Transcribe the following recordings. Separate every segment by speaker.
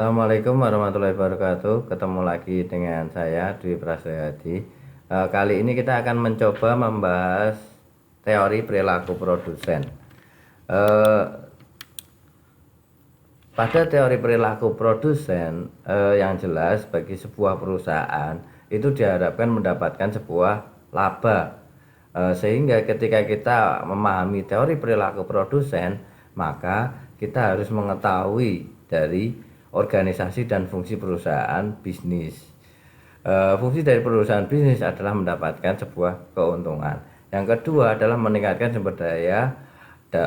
Speaker 1: Assalamualaikum warahmatullahi wabarakatuh. Ketemu lagi dengan saya Dwi Prasetyo. Kali ini kita akan mencoba membahas teori perilaku produsen. Eh, Pada teori perilaku produsen, yang jelas bagi sebuah perusahaan itu diharapkan mendapatkan sebuah laba. Sehingga ketika kita memahami teori perilaku produsen, maka kita harus mengetahui dari organisasi dan fungsi perusahaan bisnis. Fungsi dari perusahaan bisnis adalah mendapatkan sebuah keuntungan. Yang kedua adalah meningkatkan sumber daya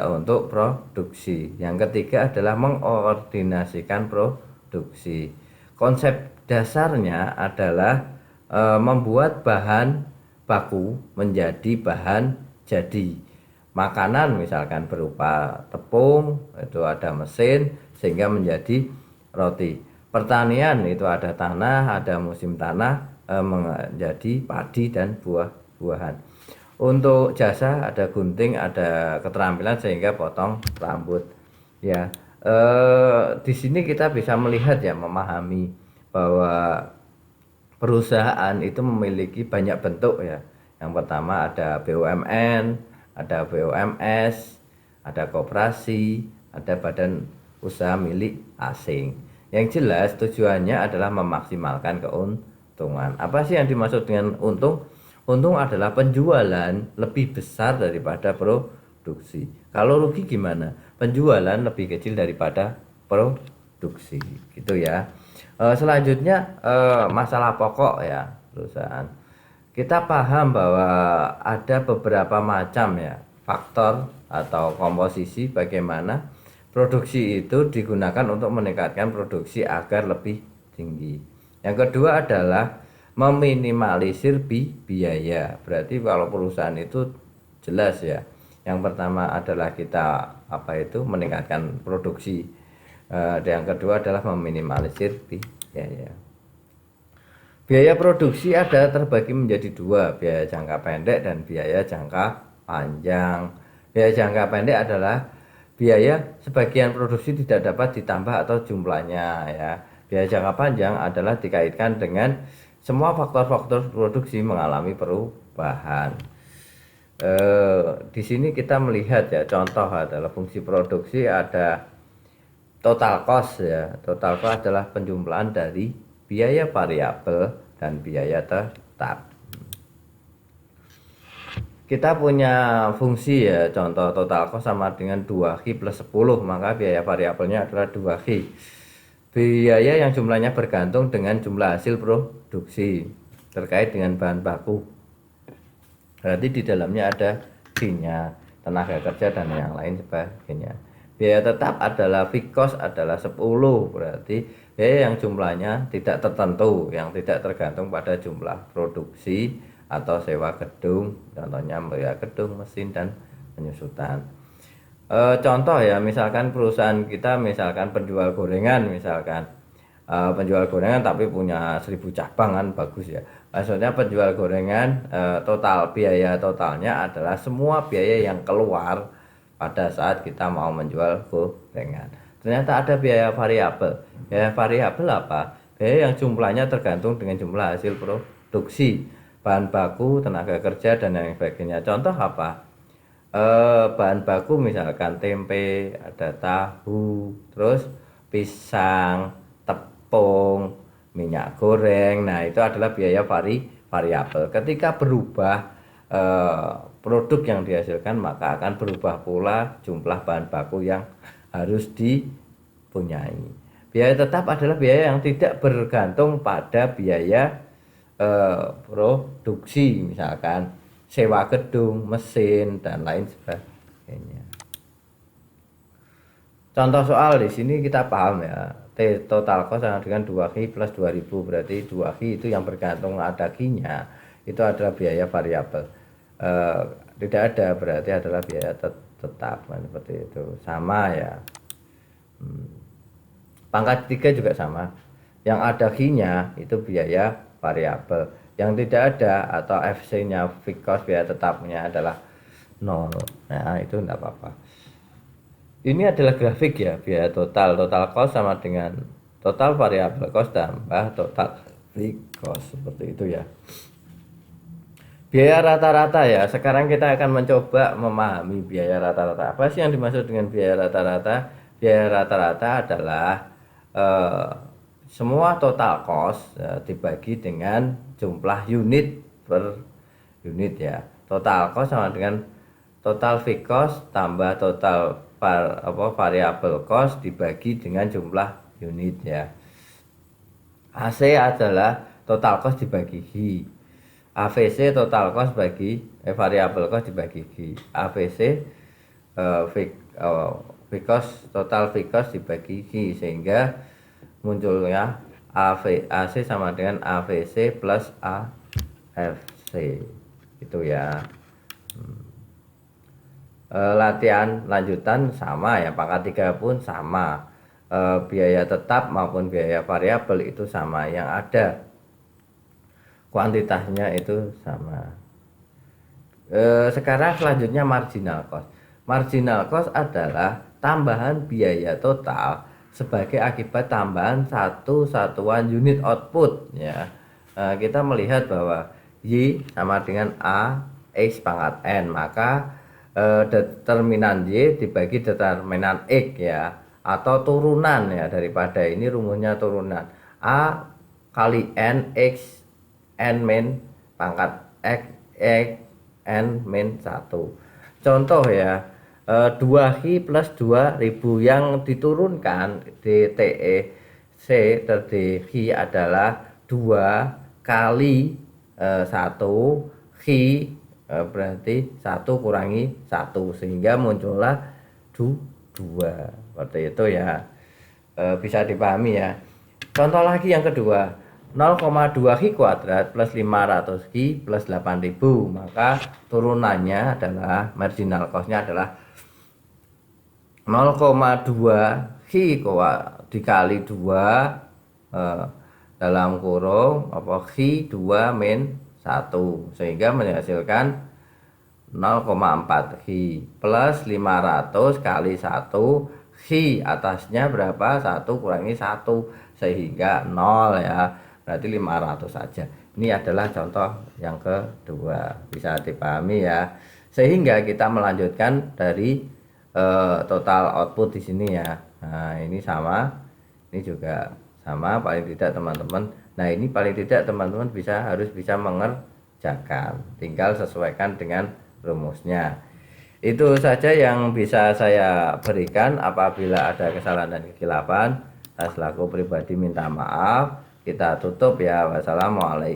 Speaker 1: untuk produksi. Yang ketiga adalah mengordinasikan produksi. Konsep dasarnya adalah membuat bahan baku menjadi bahan jadi. Makanan misalkan berupa tepung, itu ada mesin sehingga menjadi roti. Pertanian itu ada tanah, ada musim tanah menjadi padi dan buah-buahan. Untuk jasa ada gunting, ada keterampilan sehingga potong rambut. Ya, di sini kita bisa melihat ya, memahami bahwa perusahaan itu memiliki banyak bentuk ya. Yang pertama ada BUMN, ada BUMS, ada koperasi, ada badan usaha milik asing. Yang jelas tujuannya adalah memaksimalkan keuntungan. Apa sih yang dimaksud dengan untung? Untung adalah penjualan lebih besar daripada produksi. Kalau rugi gimana? Penjualan lebih kecil daripada produksi, gitu ya. Selanjutnya masalah pokok ya perusahaan. Kita paham bahwa ada beberapa macam ya faktor atau komposisi bagaimana produksi itu digunakan untuk meningkatkan produksi agar lebih tinggi. Yang kedua adalah meminimalisir biaya. Berarti kalau perusahaan itu jelas ya. Yang pertama adalah kita meningkatkan produksi. Yang kedua adalah meminimalisir biaya. Biaya produksi ada terbagi menjadi dua, biaya jangka pendek dan biaya jangka panjang. Biaya jangka pendek adalah biaya sebagian produksi tidak dapat ditambah atau jumlahnya ya. Biaya jangka panjang adalah dikaitkan dengan semua faktor-faktor produksi mengalami perubahan. Di sini kita melihat ya, contoh adalah fungsi produksi ada total cost ya. Total cost adalah penjumlahan dari biaya variabel dan biaya tetap. Kita punya fungsi ya, contoh total cost sama dengan 2Q plus 10, maka biaya variabelnya adalah 2Q. Biaya yang jumlahnya bergantung dengan jumlah hasil produksi terkait dengan bahan baku. Berarti di dalamnya ada Q-nya, tenaga kerja dan yang lain sebagainya. Biaya tetap adalah fixed cost adalah 10, berarti biaya yang jumlahnya tidak tertentu, yang tidak tergantung pada jumlah produksi atau sewa gedung, contohnya sewa gedung, mesin dan penyusutan. Contoh ya, misalkan perusahaan kita misalkan penjual gorengan misalkan, penjual gorengan tapi punya 1000 cabang kan bagus ya. Maksudnya penjual gorengan total biaya totalnya adalah semua biaya yang keluar pada saat kita mau menjual gorengan. Ternyata ada biaya variabel. Biaya variabel apa? Biaya yang jumlahnya tergantung dengan jumlah hasil produksi, bahan baku, tenaga kerja dan lain sebagainya. Contoh apa? Bahan baku misalkan tempe, ada tahu, terus pisang, tepung, minyak goreng. Nah, itu adalah biaya variabel. Ketika berubah produk yang dihasilkan, maka akan berubah pula jumlah bahan baku yang harus dipunyai. Biaya tetap adalah biaya yang tidak bergantung pada biaya produksi, misalkan sewa gedung, mesin dan lain sebagainya. Contoh soal di sini kita paham ya, total cost sama dengan 2Q plus 2000, berarti 2Q itu yang bergantung ada Q-nya, itu adalah biaya variabel. Tidak ada berarti adalah biaya tetap, seperti itu. Sama ya. Pangkat 3 juga sama. Yang ada Q-nya itu biaya variabel. Yang tidak ada atau FC-nya fixed cost biaya tetapnya adalah 0. Nah, itu tidak apa-apa. Ini adalah grafik ya, biaya total cost sama dengan total variable cost tambah total fixed cost, seperti itu ya. Biaya rata-rata ya, sekarang kita akan mencoba memahami biaya rata-rata. Apa sih yang dimaksud dengan biaya rata-rata? Biaya rata-rata adalah semua total cost dibagi dengan jumlah unit per unit ya. Total cost sama dengan total fixed cost tambah total variable cost dibagi dengan jumlah unit ya. AC adalah total cost dibagi H. AVC total cost bagi variable cost dibagi G. AVC fixed cost, total fixed cost dibagi G, sehingga munculnya AC sama dengan AVC plus AFC itu ya. Latihan lanjutan sama ya, pangkat 3 pun sama. Biaya tetap maupun biaya variabel itu sama, yang ada kuantitasnya itu sama. Sekarang selanjutnya marginal cost. Marginal cost adalah tambahan biaya total sebagai akibat tambahan satu satuan unit output ya. Kita melihat bahwa Y sama dengan A X pangkat N, maka determinan Y dibagi determinan X ya, atau turunan ya, daripada ini rumusnya turunan A kali N X N min pangkat X N min 1. Contoh ya, 2Hi plus 2000 yang diturunkan DTE C dari Hi adalah 2 kali 1 Hi, berarti 1 kurangi 1, sehingga muncullah 2 seperti itu ya. Bisa dipahami ya. Contoh lagi yang kedua, 0,2 Hi kuadrat plus 500 Hi plus 8000, maka turunannya adalah marginal costnya adalah 0,2 Hi dikali 2 dalam kurung Hi 2 min 1, sehingga menghasilkan 0,4 Hi plus 500 kali 1 Hi atasnya berapa, 1 kurangi 1, sehingga 0 ya, berarti 500 saja. Ini adalah contoh yang kedua, bisa dipahami ya. Sehingga kita melanjutkan dari total output di sini ya. Nah, ini sama, ini juga sama paling tidak teman-teman. Nah, ini paling tidak teman-teman harus bisa mengerjakan, tinggal sesuaikan dengan rumusnya. Itu saja yang bisa saya berikan. Apabila ada kesalahan dan kekeliruan, saya selaku pribadi minta maaf. Kita tutup ya. Wassalamualaikum.